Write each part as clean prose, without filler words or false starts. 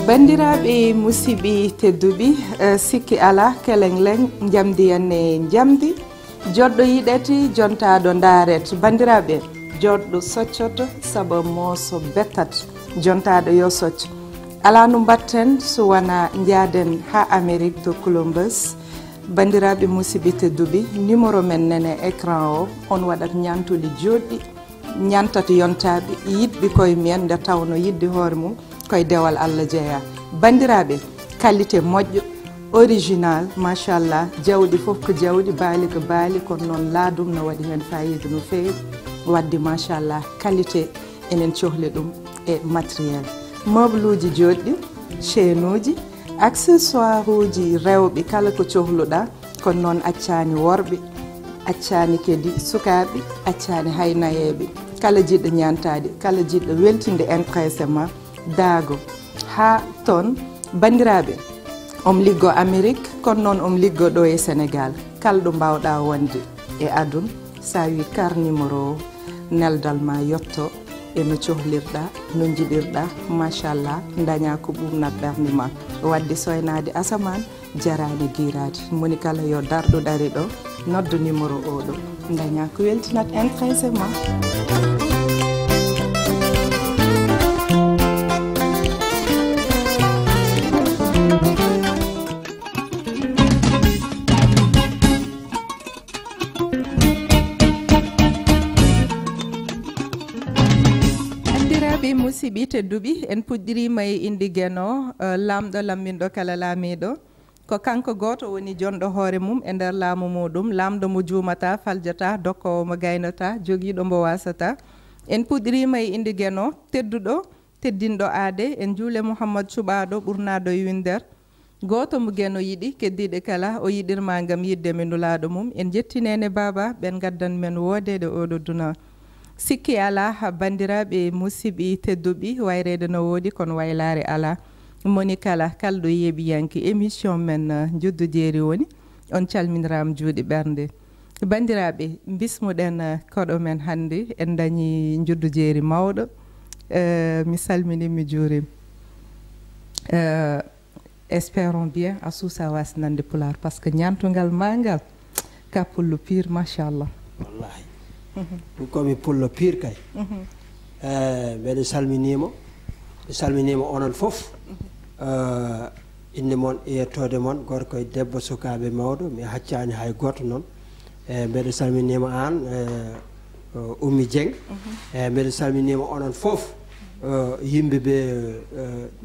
bandiraɓe musibi tedduɓi sikki ala keleng jamdi enne jamdi joddo yiɗeti jontaɗo ndaret bandiraɓe joddo soccoto saba moso bettat jontaɗo yo socco ala no batten so wana jaaden ha Amérique to Columbus bandiraɓe musibi tedduɓi numéro men nene écran o on waɗat ñantude joɗɗi ñantata yontaɓe yiɗɓe koye men nde tawno yidde hoore mum koye dewal Allah jeeya bandiraɓe qualité moƴƴo original machallah jawɗi fof ko jawɗi baali ko baali kono noon laadum no waɗi hen fayida no feewi wadde machallah qualité enen cohli ɗum e matériel meuble uji joɗɗi chaine uji accessoire uji rewɓe kala ko cohluɗa kono noon accani worɓe accani kedi sukaɓe accani haynayeɓe kala jiɗɗo ñantade kala jiɗɗo weltinde intéressé ma daago ha ton bandiraɓe om liggo Amérique kono noon om liggo ɗo e Sénégal kala ɗo mbawɗa wonde e aduna sa wi carte numéro neldal ma yetto e no cohlirɗa no jiɗirɗa machallah daña ko ɓurnat ɓerde ma wadde soynade asaman jarani guirade moni kala yo darɗo ɗari ɗo noddo numéro oɗo daña ko weltinat intéressé ma musibi tedduɓi en puɗɗirima e indi gueno lamɗo lamminɗo kala laamiɗo ko kanko goto woni jonɗo hoore mum e nder laamu muɗum lamɗo mo juumata faljata dokkowo mo gaynata joguiɗo mbo wasata en puɗɗirima e indi gueno tedduɗo teddinɗo aade en juule Mouhamadou cuɓaɗo ɓurnaɗo e winder goto mo gueno yiiɗi keddiɗe kala o yiɗirma gam yidde mi nulaɗo mum en jettinene baba ɓen gaddan men wodede oɗo duna sikki ala bandiraɓe musibi tedduɓi wayrede no woodi kono waylare ala moni kala kalɗo yeeɓiyanki émission men Njuddu Jeeri woni on calminirama juuɗe ɓernde bandiraɓe bismuɗen koɗo men hannde en dañi Njuddu Jeeri mawɗo mi salmini mi juurim espérons bien a suusa wasnande pular par ce que ñantugal mangal ka pullo pire machallah wallahi komi pullo pire kay mbeɗa salminimo mi salminima onon fof inde moon e yettode moon gorko e debbo sukaɓe mawɗo mi haccani hay goto noon mbeɗa salminima an Oumou Dieng mbeɗa salminima onon fof yimɓeɓe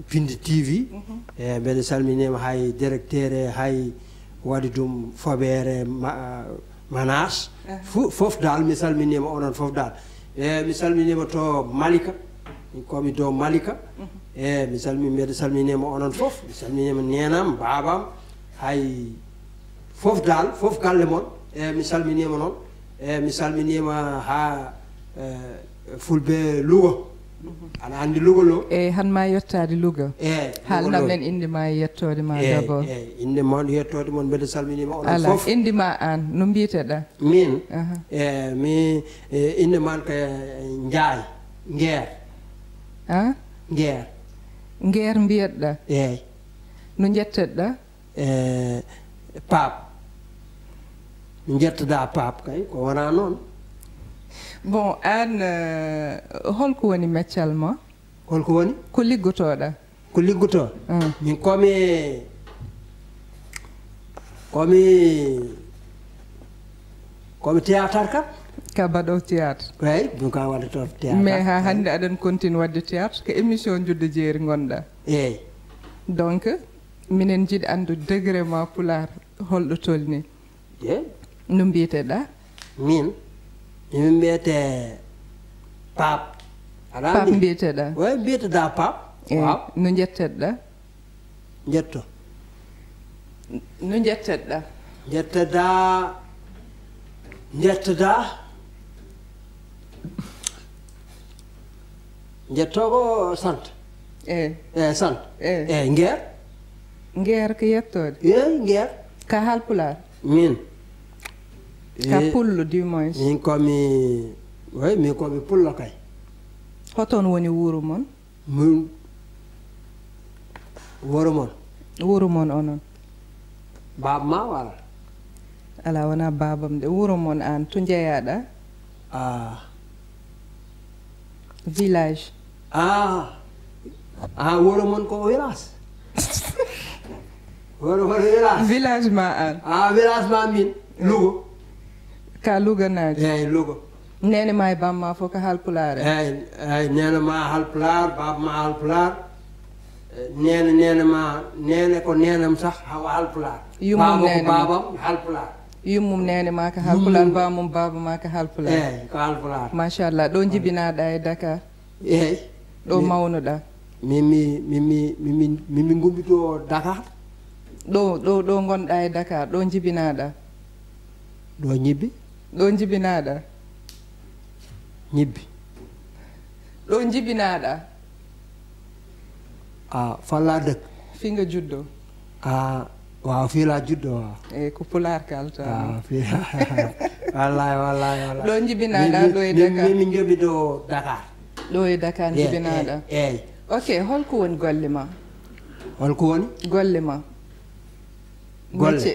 Pindi TV mbeɗa salminima hay directeur e hay waɗi ɗum foɓere Manas fof dal mi salminima onon fof dal mi salminima to Malika komi dow Malika mi mbeɗa salminima onon fof mi salminima nenam babam hay fof dal fof galle moon mi salminima noon mi salminima ha fulɓe Louga aɗa andi Louga lo e hanma yettade Louga haalnam men inde ma e yettode ma d'abord inde moon yettode moon mbeɗa salminima onon ala fof inde ma an no mbiteɗa min mi inde man ko Ndiaye Nguer Nguer Nguer mbiyeɗɗa eyyi no jetteɗɗa Pape mi jettoɗa Pape kay ko wona noon bon an holko woni meccal ma holko woni ko liggotoɗa ko liggoto min komi théâtre ka baɗo théâtre eyyi ɗum ka waɗato théâtre mais ha hande aɗen continue wadde théâtre ko émission Njuddu Jeeri gonɗa eyyi donc minen jiiɗi andu degré ma pular holɗo tolni no mbiteɗa min mbiyete Pape Pape mbiteɗa way mbiteɗa Pape waaw no jetteɗɗa jetto no jetteɗɗa jettoko sant sant Nguer ko yettode Nguer ka Haalpular min ka pullo du moins min komi pullo kay hoton woni wuuro mon wuro mon onon baba ma wala ala wona babam de wuro mon an to jeeyaɗa village wuro mon ko village wuro mon village village ma an village ma min Lugo ka Lugo naaji Lugo nene ma e bamma fof ko halpulaar nene ma halpulaar baba ma halpulaar nene ma nene ko nenam sax hawa halpulaar babam halpulaar yummum nene ma ko halpulaar bamum baba ma ko halpulaar ko halpulaar machallah ɗo jibinaɗa e Dakar ɗo mawnuɗa mimi gumbito Dakar ɗo gonɗa e Dakar ɗo jibinaɗa ɗo ñibbi ɗo jibinaɗa ñibbi ɗo jibinaɗa falla dëkk fi nga juddoo waaw fii laa juddoo waaw ko pulaar kalta wallahi ɗo jibinaɗa ɗo e Dakar min joɓiɗo Dakar ɗo e Dakar jibinaɗa ok holko woni golle ma holko woni golle ma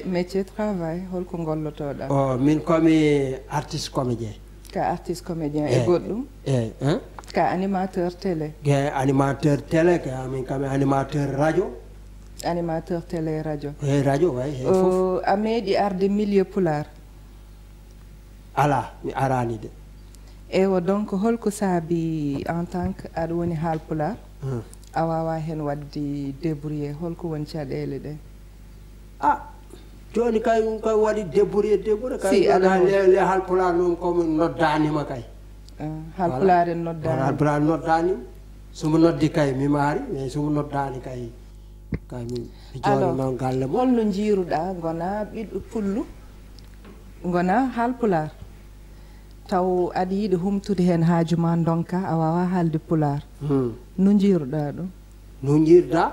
métier travail holko gollotoɗa min komi artiste comédien ka artiste comédien e goɗɗum ka animateur télé animateur télé ka min kami animateur radio animateur télé radio radio way fof a meeɗi arde milieu pulaar ala mi arani de ewa donc holko saabi en tant que aɗa woni haal pulaar a wawa hen wadde débrouillé holko woni caɗele ɗe joni kay waɗi débrouillé kay le halpulaar noon komi noddanima kay halpulaar en noddani halpulaar noddanima somo noddi kay mi maari mais somo noddani kay mi joni noon galle mo holno jiiruɗa gona ɓiɗɗo pullu gona halpulaar taw aɗa yiiɗi humtude hen haaju ma donka a wawa haalde pulaar no jiiruɗa ɗum no jiiruɗa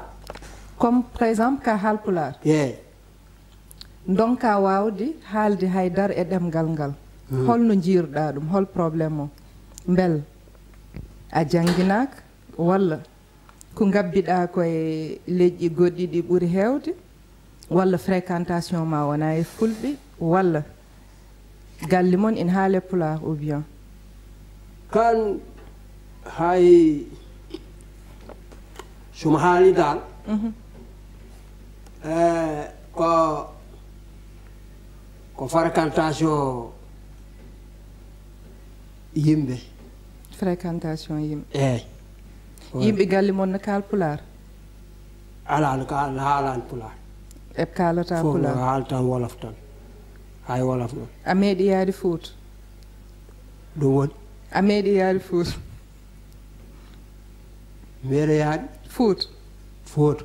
comme par exemple ka halpulaar donka wawde haalde haydara e ɗemgal ngal holno jiiruɗa ɗum hol probléme o bel a jangguinaka walla ko gabbiɗa koye leƴƴi goɗɗi ɗi ɓuuri hewde walla fréquentation ma wona e fulɓe walla galle moon ina haale pulaar ou bien kan hay somo haali dal ko fréquentation yimɓe fréquentation yimɓe yimɓe galle moon no kaal pulaar ala no haalani pulaar eɓe kaalata pulaar fof haaltan wolof tan hay wolof noon a meeɗi yaade Fuuta ɗum woni a meeɗi yaade Fuuta meeɗa yaade Fuuta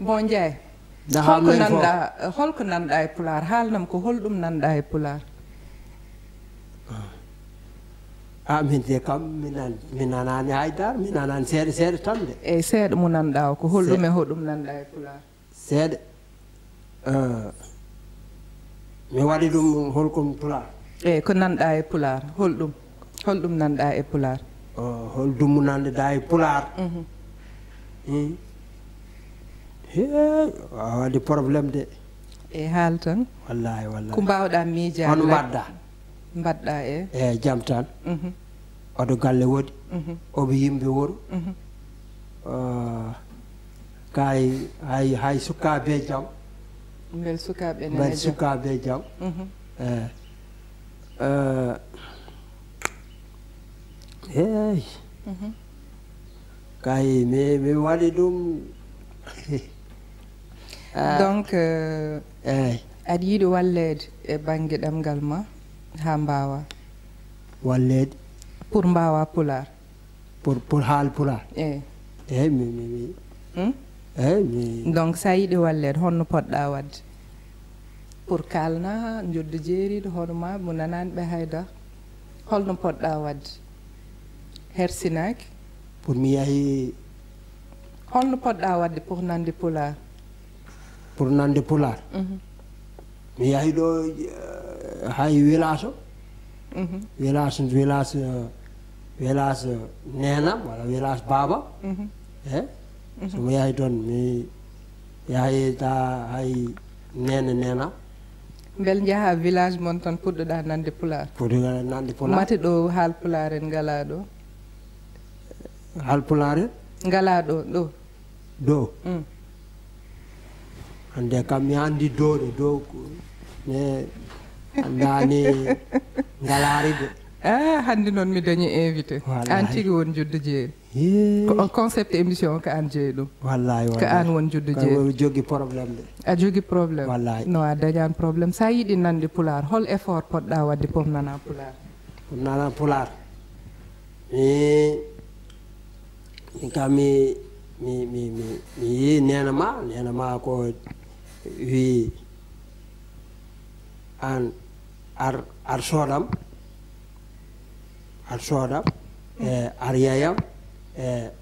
bon Ndiaye holko nanɗa e pulaar haalnam ko holɗum nanɗa e pulaar min de kam mi nanani haydara mi nanani seeɗa tan de eyyi seeɗa mo nanɗa o ko holɗum e hoɗum nanɗa e pulaar seeɗa mi waɗi ɗum holkom pulaar eyyi ko nanɗa e pulaar holɗum nanɗa e pulaar holɗum mo nanɗeɗa e pulaar waɗi probléme de eyyi haal tan wallahi ko mbawɗa miijade on mbaɗɗa eyyi jaam tan oɗo galle woɗi oɓe yimɓe wuro kay hay sukaɓe jaam bel sukaɓe mbeɗa sukaɓe jaam eyyi kay mi waɗi ɗum donc aɗa yiiɗi wallede e banggue ɗemgal ma ha mbawa wallede pour mbawa pulaar pour haal pulaar eyyi mi donc sa yiiɗi wallede honno poɗɗa wadde pour kalna Njuddu jeeriɗo hono ma mo nanani ɓe haydara holno poɗɗa wadde hersinaki pour mi yahi holno poɗɗa wadde pour nande pulaar mi yahi ɗo hay village o village nenam walla village baba somi yahi toon mi yahi ta hay nena bel jaha village mon tan puɗɗoɗa nande pular puɗɗoɗa nande pular mate ɗo haal pular en ngala ɗo haal pular en ngala ɗo hande kam mi andi dow ne andani ngalari de hande noon mi dañi invité an tigui won Njuddu Jeeri ko concept émission ko an jeeyi ɗum wallahi ko an won Njuddu Jeeri jogui probléme de a jogui probléme wallahi no a dañani probléme sa yiiɗi nande pular hol effort poɗɗa wadde pour nana pular mi kam mi yi nenama ko wi an ar soodam ar yeyam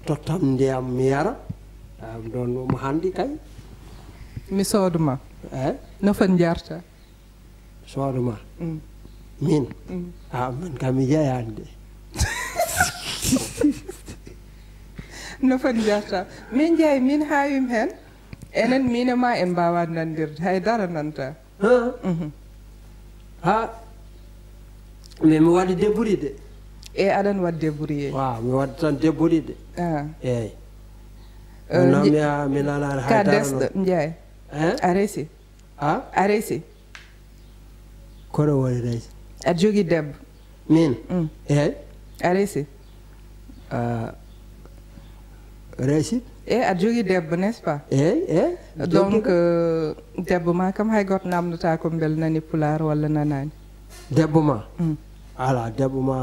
tottam ndiyam mi yara ɗon mo handi kay mi sooduma no fan jarta sooduma min min kam mi jeyani de no fan jarta min jeeyi min hawim hen enen min e ma en mbawa nandirde haydara nanta mais mi waɗi débrouillé de aɗan waɗ débrouillé waaw mi waɗi tan débrouillé de eyyi mi nanani ka desɗo jeeyi a reesi a reesi koɗo woni reesi aɗa jogui debbo min eyyi a reesi reesi aɗa jogui debbo n'est ce pas eyyi donc debbo ma kam hay goto namdata ko bel nani pular walla nanani debbo ma ala debbo ma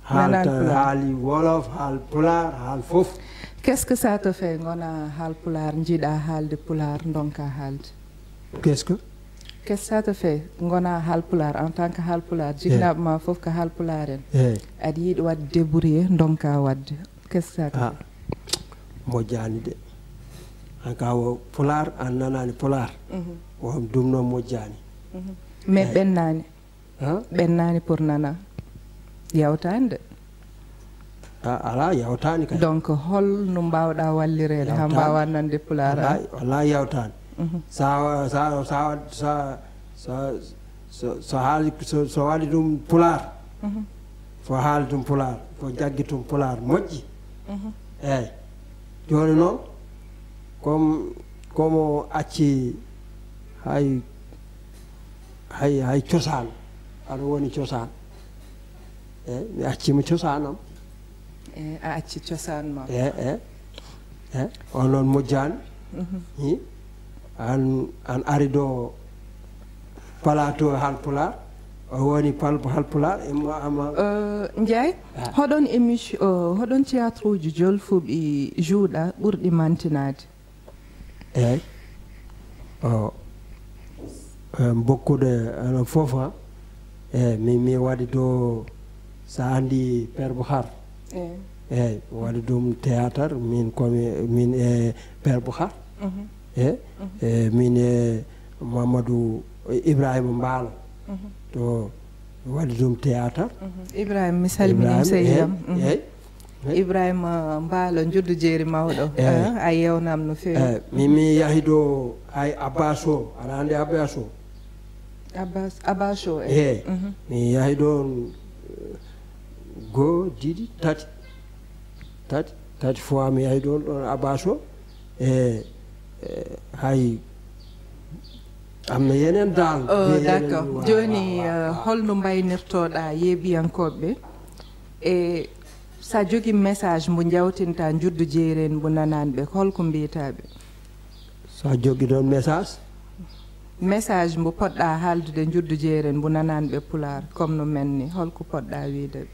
haali wolof haal pular haal foof qu'est ce que ça te fait gona haal pular jiiɗa haalde pular donka haalde qu'est ce que ça te fait gona haal pular en tant que haal pular jignaɓe ma foof ko haal pular en aɗa yiiɗi wadde débrouillé donka wadde qu'est ce que ça te fait moƴƴani de hanka o pular an nanani pular won ɗum noon moƴƴani mais ɓennani pour nana yawtani de ala yawtani kay donc holno mbawɗa wallirede ha mbawa nande pular wala yawtani so waɗi ɗum pular fo haali ɗum pular fo jaggi tum pular moƴƴi eyyi joni noon comme acci hay cosaan aɗa woni cosaan mi accima cosanam a acci cosaan ma on noon moƴƴani an ari ɗo plateau halpular o woni halpular Ndiaye hoɗon émission hoɗon théâtre uji jolfuɓe juuɗa ɓurɗi mantinade eyyi bokkude enen foof mi waɗi ɗo sa andi père Bouhar eyyi mi waɗi ɗum théâtre min e père Bouhar min e Mamadou Ibrahima Mbaalo to mi waɗi ɗum théâtre Ibrahima mi salminim seyidam Ibrahima Mbaalo Njuddu Jeeri mawɗo a yewnam no fewi mi yahi ɗo hay Abbas o aɗa andi Abbas o Abbas o eyyi mi yahi ɗon goo ɗiɗi tati fois mi yahi ɗon Abbas o hay amna yenen dal d'accord joni holno mbaynirtoɗa yeeɓiyankoɓeɓe e sa jogui message mo jawtinta Njuddu Jeeri en mo nananɓe holko mbiyataɓe sa jogui ɗon message mo poɗɗa haaldude Njuddu Jeeri en mo nananɓe pular comme no menni holko poɗɗa wiideɓe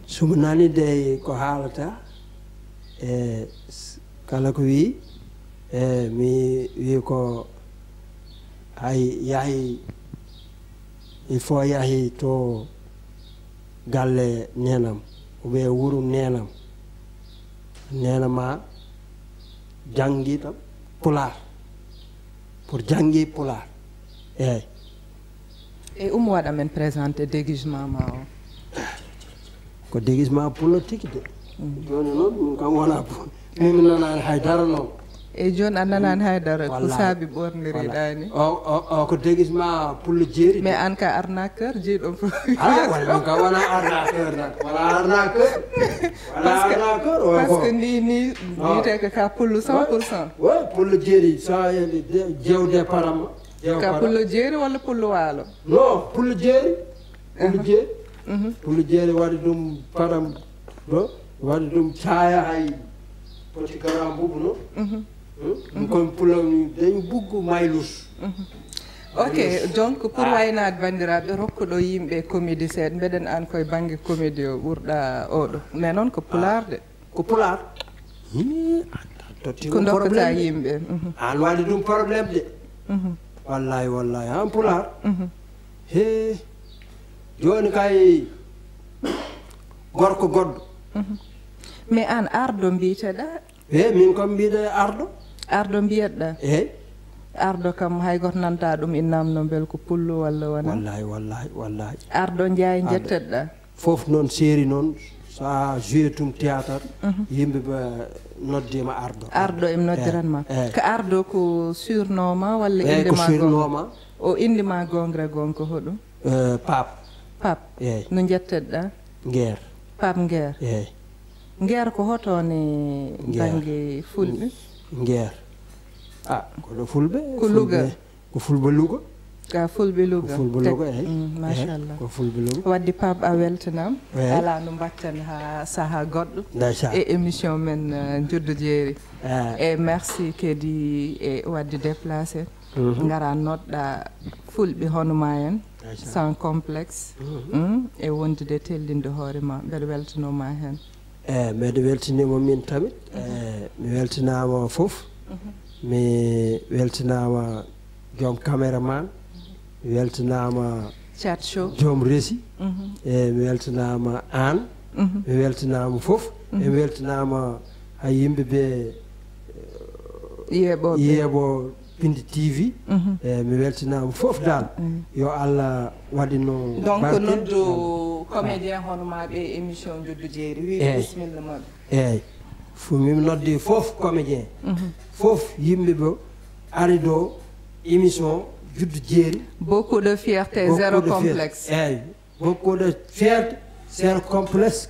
somo nanide ko haalata kala ko wi mi wi ko hay yahi il faut yahi to galle nenam oɓe wuro nenama janggi tam pular pour janggi pular eyyi e waɗa men présenté déguisement ma o ko déguisement politique de joni noon min kam wona min nanani haydara noon e joni a nanani haydara ko saabi ɓorniriɗani o ko déguisement pullo jeeri mais an ka arnaqueur jeeɗon wala min kam wona arnaqueur nan wona arnaqueur parce que ni wiyete ko ka pullo 100% oui pullo jeeri sa jewde param ka pullo jeeri walla pullo waalo non pullo jeeri pullo jeeri waɗi ɗum param ɗo waɗi ɗum caaya hay poti garan bubu no ɗum komi pullo dañi buggu maylus ok donc pour waynade bandiraɓe rokkuɗo yimɓe comédie seeɗa mbeɗen an koye banggue comédie o ɓurɗa oɗo mais noon ko pular de ko pular ko dokkata yimɓe an waɗi ɗum probléme de wallahi han pular he joni kay gorko goɗɗo mais an ardo mbiteɗa min kom mbiɗa ardo mbiyatɗa eyyi ardo kam hay goto nanta ɗum innamno bel ko pullo walla wona wallahi ardo jeeya jetteɗɗa fof noon série noon sa joué tum théâtre yimɓeɓe noddima ardo emi noddiranma ko ardo ko surnoma walla ko surnoma o indima gongre gonga hoɗum pap eyyi no jetteɗɗa nguer pap nguer eyyi nguer ko hotone banggue fulɓe nguer koɗo fulɓe ko Louga ko fulɓe Louga ka fulɓe Louga eyyi machallah ko fulɓe Louga wadde Pape a weltanam ala no mbatten ha saaha goɗɗo e émission men Njuddu Jeeri e merci kadi e wadde déplacé gara nodɗa fulɓe hono ma en sans complexe e wondude tellinde hoorema mbeɗa weltanoma hen mbeɗa weltanima min tamit mi weltanama foof mi weltanama joom caméraman mi weltanama chat show joom rési mi weltanama an mi weltanama foof mi weltanama hay yimɓeɓe yeeɓo pindi TV mi weltanama foof dal yo Allah waɗino donc noddu comédien hono maɓe émission Njuddu Jeeri wi bisimilla moɗo eyyi mimi noddi foof comédien foof yimɓeɓe ari ɗo émission Njuddu Jeeri beaucoup de fierté zéro complexe eyyi beaucoup de fierté zéro complexe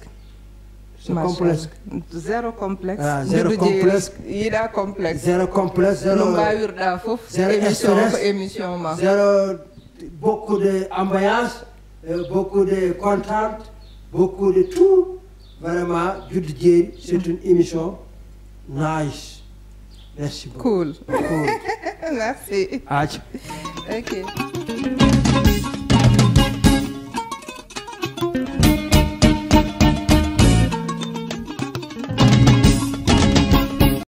zéro complexe zéro complexe yiɗa complexe zéro complexe no mbawirɗa foof émission ko émission ma zéro beaucoup de ambiance beaucoup de contente beaucoup de tout vraiment Njuddu Jeeri c'est une émission nice merci beaucoup cool merci aca ok